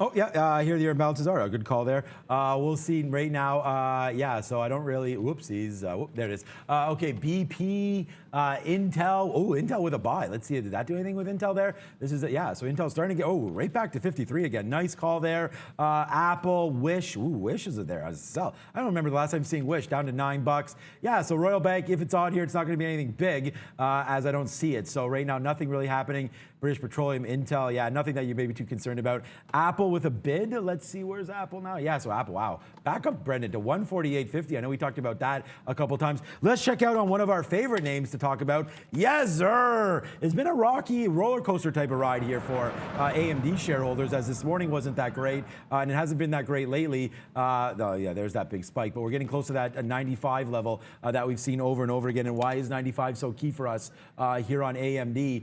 Oh, yeah, here the imbalances are. A good call there. We'll see right now. Yeah, so I don't really, whoopsies. There it is. Okay, BP, Intel. Oh, Intel with a buy. Let's see, did that do anything with Intel there? This is, yeah, so Intel's starting to get, right back to 53 again. Nice call there. Apple, Wish. Ooh, Wish is there as a sell. I don't remember the last time seeing Wish down to $9. Yeah, so Royal Bank, if it's on here, it's not going to be anything big as I don't see it. So right now, nothing really happening. British Petroleum, Intel, yeah, nothing that you may be too concerned about. Apple with a bid. Let's see, where's Apple now? Yeah, so Apple, wow. Back up, Brendan, to 148.50. I know we talked about that a couple times. Let's check out on one of our favorite names to talk about. Yes, sir. It's been a rocky roller coaster type of ride here for AMD shareholders, as this morning wasn't that great, and it hasn't been that great lately. Oh, yeah, there's that big spike, but we're getting close to that 95 level that we've seen over and over again. And why is 95 so key for us here on AMD?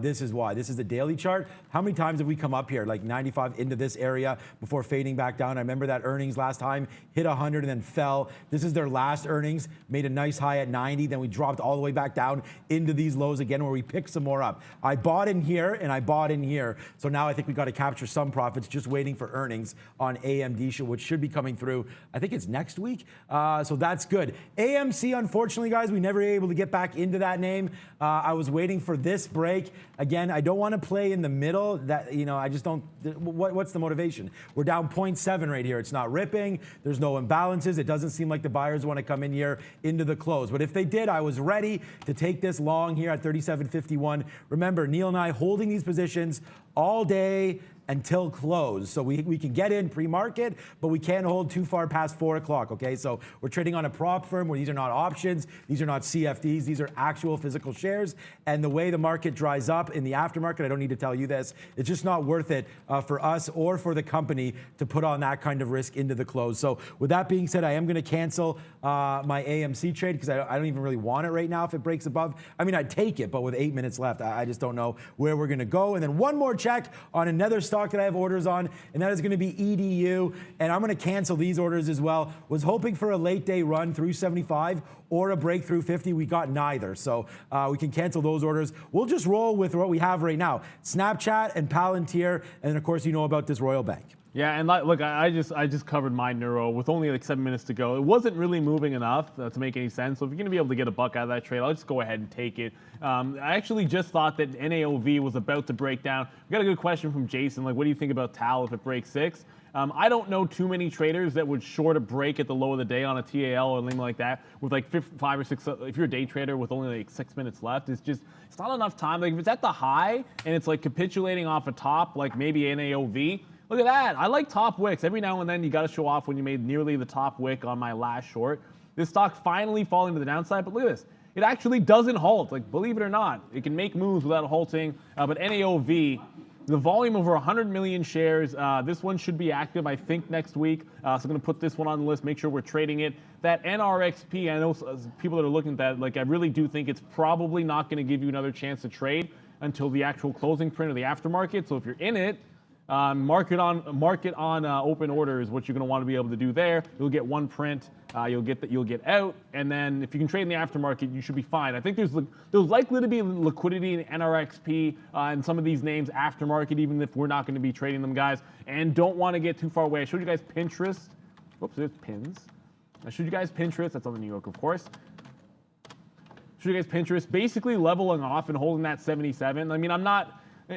This is why. This is the daily chart. How many times have we come up here, like 95 into this area before fading back down? I remember that earnings last time hit 100 and then fell. This is their last earnings, made a nice high at 90. Then we dropped all the way back down into these lows again where we picked some more up. I bought in here and I bought in here. So now I think we got to capture some profits, just waiting for earnings on AMD, which should be coming through. I think it's next week. So that's good. AMC, unfortunately, guys, we never were able to get back into that name. I was waiting for this break. Again, I don't want to play in the middle. That, you know, I just don't. What's the motivation? We're down 0.7 right here. It's not ripping. There's no imbalances. It doesn't seem like the buyers want to come in here into the close. But if they did, I was ready to take this long here at 37.51. Remember, Neil and I holding these positions all day until close. So we can get in pre-market, but we can't hold too far past 4 o'clock, okay? So we're trading on a prop firm where these are not options, these are not CFDs, these are actual physical shares. And the way the market dries up in the aftermarket, I don't need to tell you this, it's just not worth it for us or for the company to put on that kind of risk into the close. So with that being said, I am gonna cancel my AMC trade because I don't even really want it right now if it breaks above. I mean, I'd take it, but with 8 minutes left, I just don't know where we're gonna go. And then one more check on another stock that I have orders on, and that is going to be EDU, and I'm going to cancel these orders as well. Was hoping for a late day run through 75 or a breakthrough 50. We got neither, so we can cancel those orders. We'll just roll with what we have right now: Snapchat and Palantir, and then of course you know about this Royal Bank. Yeah, and look, I just covered my Neuro with only like 7 minutes to go. It wasn't really moving enough to make any sense. So if you're going to be able to get a buck out of that trade, I'll just go ahead and take it. I actually just thought that NAOV was about to break down. We got a good question from Jason. Like, what do you think about TAL if it breaks 6? I don't know too many traders that would short a break at the low of the day on a TAL or anything like that with like 5 or 6. If you're a day trader with only like 6 minutes left, it's not enough time. Like if it's at the high and it's like capitulating off a top, like maybe NAOV. Look at that. I like top wicks. Every now and then you got to show off when you made nearly the top wick on my last short. This stock finally falling to the downside, but look at this. It actually doesn't halt. Like, believe it or not, it can make moves without halting. But NAOV, the volume over 100 million shares. This one should be active, I think, next week. So I'm going to put this one on the list, make sure we're trading it. That NRXP, I know people that are looking at that, like, I really do think it's probably not going to give you another chance to trade until the actual closing print or the aftermarket. So if you're in it, market on open order is what you're going to want to be able to do there. You'll get one print, you'll get out, and then if you can trade in the aftermarket, you should be fine. I think there's likely to be liquidity in NRXP and some of these names aftermarket, even if we're not going to be trading them, guys. And don't want to get too far away. I showed you guys Pinterest. Whoops, there's pins. I showed you guys Pinterest. That's on the New York, of course. Showed you guys Pinterest, basically leveling off and holding that 77. I mean,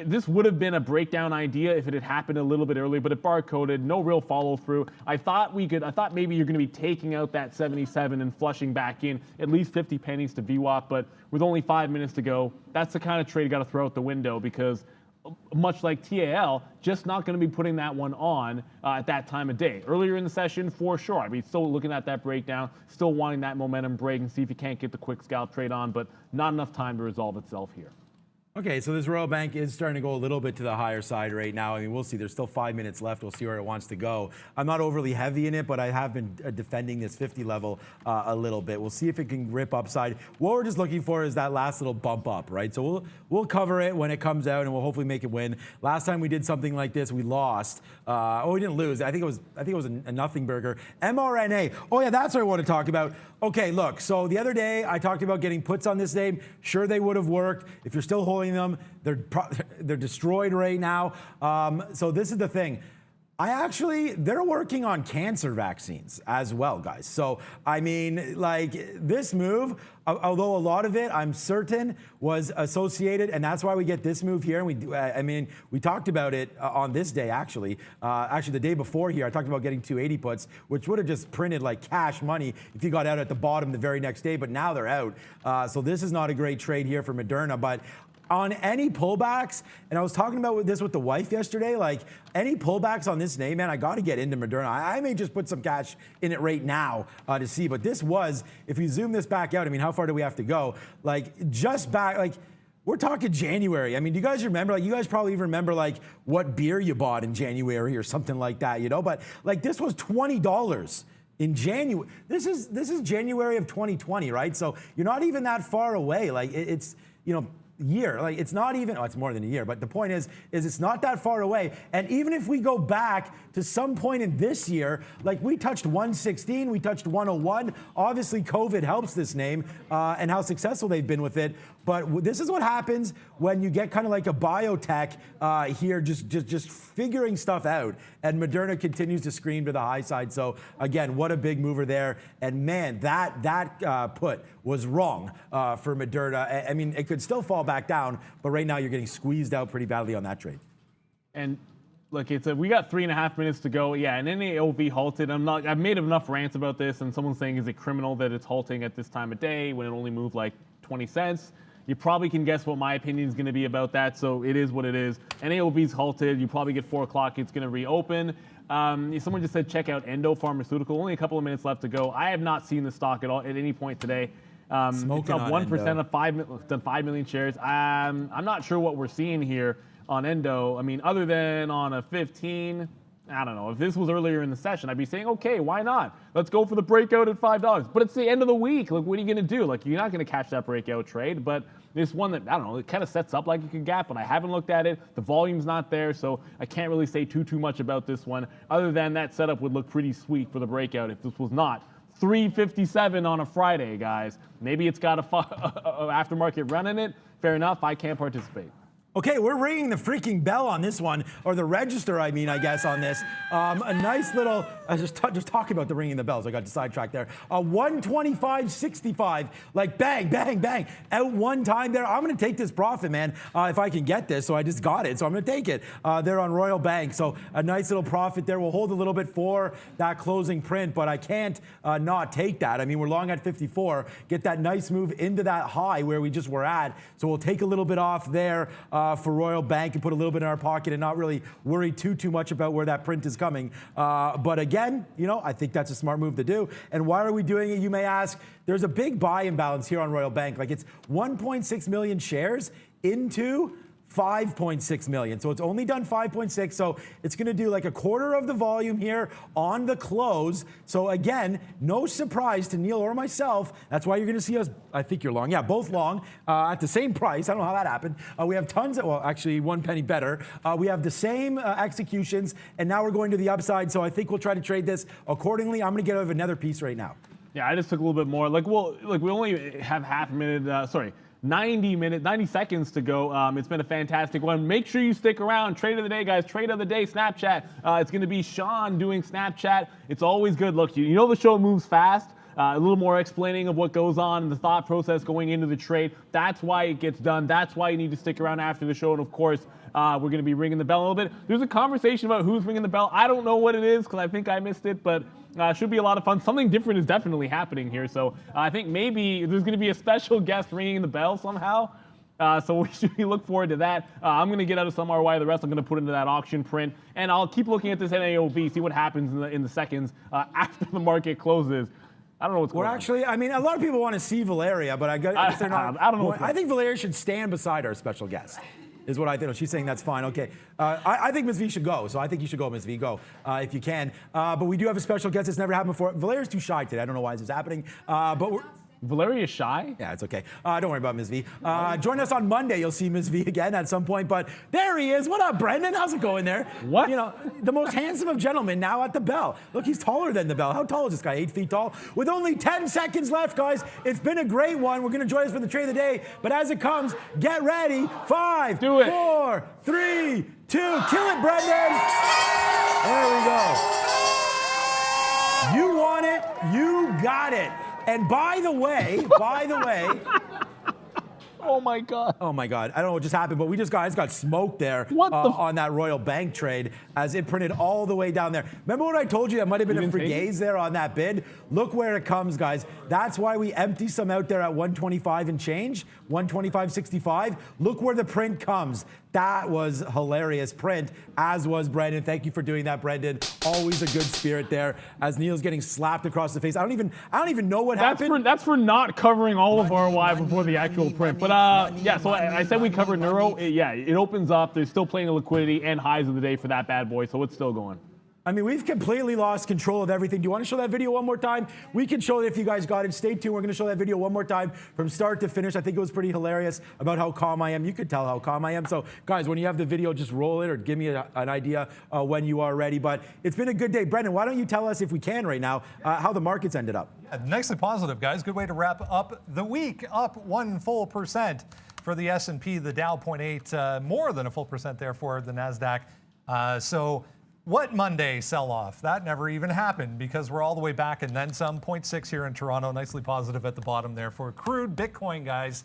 this would have been a breakdown idea if it had happened a little bit earlier, but it barcoded, no real follow through. I thought maybe you're going to be taking out that 77 and flushing back in at least 50 pennies to VWAP, but with only 5 minutes to go, that's the kind of trade you got to throw out the window because much like TAL, just not going to be putting that one on at that time of day. Earlier in the session, for sure. I mean, still looking at that breakdown, still wanting that momentum break and see if you can't get the quick scalp trade on, but not enough time to resolve itself here. Okay, so this Royal Bank is starting to go a little bit to the higher side right now. I mean, we'll see. There's still 5 minutes left. We'll see where it wants to go. I'm not overly heavy in it, but I have been defending this 50 level a little bit. We'll see if it can rip upside. What we're just looking for is that last little bump up, right? So we'll cover it when it comes out, and we'll hopefully make it win. Last time we did something like this, we lost. We didn't lose. I think it was a nothing burger. mRNA. Oh yeah, that's what I want to talk about. Okay, look. So the other day I talked about getting puts on this name. Sure, they would have worked. If you're still holding them, they're destroyed right now. So this is the thing. They're working on cancer vaccines as well, guys. So, I mean, like this move, although a lot of it, I'm certain, was associated, and that's why we get this move here. And we talked about it on this day, actually. Actually, the day before here, I talked about getting 280 puts, which would have just printed like cash money if you got out at the bottom the very next day, but now they're out. So this is not a great trade here for Moderna, but on any pullbacks, and I was talking about this with the wife yesterday, like any pullbacks on this name, man, I got to get into Moderna. I may just put some cash in it right now to see, but this was, if you zoom this back out, I mean, how far do we have to go? Like just back, like we're talking January. I mean, do you guys remember, like you guys probably even remember like what beer you bought in January or something like that, you know? But like this was $20 in January. This is January of 2020, right? So you're not even that far away. Like it's, you know, year, like it's not even, it's more than a year, but the point is it's not that far away. And even if we go back to some point in this year, like we touched 116, we touched 101. Obviously COVID helps this name and how successful they've been with it. But this is what happens when you get kind of like a biotech here, just figuring stuff out. And Moderna continues to scream to the high side. So again, what a big mover there. And man, that put was wrong for Moderna. I mean, it could still fall back down, but right now you're getting squeezed out pretty badly on that trade. And look, we got 3.5 minutes to go. Yeah, and NAOV halted. I've made enough rants about this, and someone's saying, is it criminal that it's halting at this time of day when it only moved like 20 cents? You probably can guess what my opinion is going to be about that, so it is what it is. NAOV's halted. You probably get 4 o'clock. It's going to reopen. Someone just said check out Endo Pharmaceutical. Only a couple of minutes left to go. I have not seen the stock at all at any point today. It's up 1% of 5 million shares. I'm not sure what we're seeing here on Endo. I mean, other than on a 15, I don't know. If this was earlier in the session, I'd be saying, okay, why not? Let's go for the breakout at $5. But it's the end of the week. Like, what are you going to do? Like, you're not going to catch that breakout trade. But this one that, I don't know, it kind of sets up like it could gap, but I haven't looked at it. The volume's not there, so I can't really say too much about this one. Other than that setup would look pretty sweet for the breakout if this was not 357 on a Friday, guys. Maybe it's got a aftermarket run in it. Fair enough. I can't participate. Okay, we're ringing the freaking bell on this one, or the register, I guess, on this. A nice little, I was just talking about the ringing the bells. I got sidetracked there. 125.65, like bang, bang, bang. Out one time there. I'm going to take this profit, man, if I can get this. So I just got it, so I'm going to take it. They're on Royal Bank, so a nice little profit there. We'll hold a little bit for that closing print, but I can't not take that. I mean, we're long at 54. Get that nice move into that high where we just were at. So we'll take a little bit off there. For Royal Bank and put a little bit in our pocket and not really worry too much about where that print is coming. But again, you know, I think that's a smart move to do. And why are we doing it, you may ask? There's a big buy imbalance here on Royal Bank. Like it's 1.6 million shares into 5.6 million. So it's only done 5.6. So it's going to do like a quarter of the volume here on the close. So again, no surprise to Neil or myself. That's why you're going to see us, I think you're long. Yeah, both long at the same price. I don't know how that happened. We have tons of, well, actually 1 penny better. We have the same executions and now we're going to the upside. So I think we'll try to trade this accordingly. I'm going to get out of another piece right now. Yeah, I just took a little bit more. Like, well, look, we only have 90 seconds to go. It's been a fantastic one. Make sure you stick around. Trade of the day, guys. Trade of the day, Snapchat. It's going to be Sean doing Snapchat. It's always good. Look, you know the show moves fast. A little more explaining of what goes on and the thought process going into the trade. That's why it gets done. That's why you need to stick around after the show. And of course, we're going to be ringing the bell a little bit. There's a conversation about who's ringing the bell. I don't know what it is because I think I missed it, but should be a lot of fun. Something different is definitely happening here. So I think maybe there's going to be a special guest ringing the bell somehow. So we should look forward to that. I'm going to get out of some RY. The rest I'm going to put into that auction print. And I'll keep looking at this NAOV, see what happens in the seconds after the market closes. I don't know what's going on. Actually, I mean, a lot of people want to see Valeria, but I guess they're not. I don't know. I think Valeria should stand beside our special guest, is what I think. She's saying that's fine. Okay. I think Ms. V should go, so I think you should go, Ms. V. Go if you can. But we do have a special guest. It's never happened before. Valeria's too shy today. I don't know why this is happening. But we're. Valeria is shy? Yeah, it's okay. Don't worry about Ms. V. Join us on Monday. You'll see Ms. V again at some point. But there he is. What up, Brendan? How's it going there? What? You know, the most handsome of gentlemen now at the bell. Look, he's taller than the bell. How tall is this guy? 8 feet tall? With only 10 seconds left, guys. It's been a great one. We're going to join us for the trade of the day. But as it comes, get ready. 5, Do it. 4, 3, 2. Kill it, Brendan. There we go. You want it. You got it. And by the way, Oh my God. oh my God, I don't know what just happened, but we just got smoked there on that Royal Bank trade as it printed all the way down there. Remember what I told you? That might have been a fregaze there on that bid. Look where it comes, guys. That's why we empty some out there at 125 and change, 125.65. Look where the print comes. That was hilarious print, as was Brendan. Thank you for doing that, Brendan. Always a good spirit there. As Neil's getting slapped across the face. I don't even know what happened. That's for not covering all of RY before the actual print. But yeah, so I said we covered Neuro. It opens up. There's still plenty of liquidity and highs of the day for that bad boy, so it's still going. I mean, we've completely lost control of everything. Do you want to show that video one more time? We can show it if you guys got it. Stay tuned. We're going to show that video one more time from start to finish. I think it was pretty hilarious about how calm I am. You could tell how calm I am. So, guys, when you have the video, just roll it or give me an idea when you are ready. But it's been a good day. Brendan, why don't you tell us, if we can right now, how the markets ended up? Yeah, nicely positive, guys. Good way to wrap up the week. Up 1 full percent for the S&P, the Dow 0.8, more than a full percent there for the NASDAQ. What Monday sell-off? That never even happened because we're all the way back and then some. 0.6 here in Toronto, nicely positive at the bottom there for crude, Bitcoin, guys,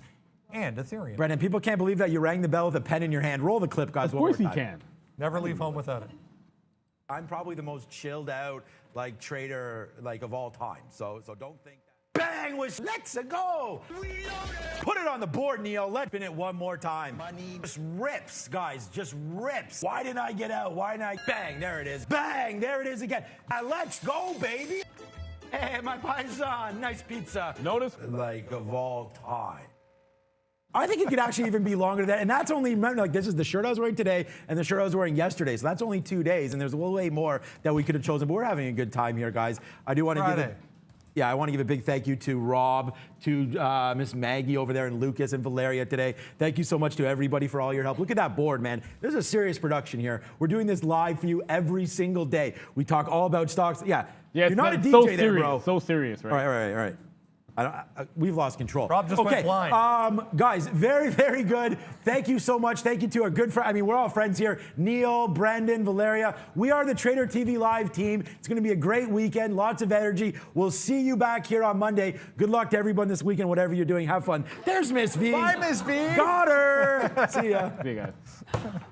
and Ethereum. Brendan, people can't believe that you rang the bell with a pen in your hand. Roll the clip, guys. Of course he can. Never leave home without it. I'm probably the most chilled out trader of all time. So don't think that. Bang! Let's go! Put it on the board, Neil. Let's spin it one more time. Money just rips, guys. Just rips. Why didn't I get out? Why didn't I? Bang! There it is. Bang! There it is again. Let's go, baby. Hey, my paisan. Nice pizza. Notice? Of all time. I think it could actually even be longer than that. And that's only, this is the shirt I was wearing today and the shirt I was wearing yesterday. So that's only 2 days. And there's a little way more that we could have chosen. But we're having a good time here, guys. I do want to give it. Yeah, I want to give a big thank you to Rob, to Miss Maggie over there, and Lucas and Valeria today. Thank you so much to everybody for all your help. Look at that board, man. This is a serious production here. We're doing this live for you every single day. We talk all about stocks. Yeah, you're not a DJ so there, serious, bro. So serious, right? All right. We've lost control. Rob just went blind. Guys, very, very good. Thank you so much. Thank you to our good friend. I mean, we're all friends here. Neil, Brendan, Valeria. We are the Trader TV Live team. It's going to be a great weekend. Lots of energy. We'll see you back here on Monday. Good luck to everyone this weekend, whatever you're doing. Have fun. There's Miss V. Bye, Miss V. Got her. See ya. See you guys.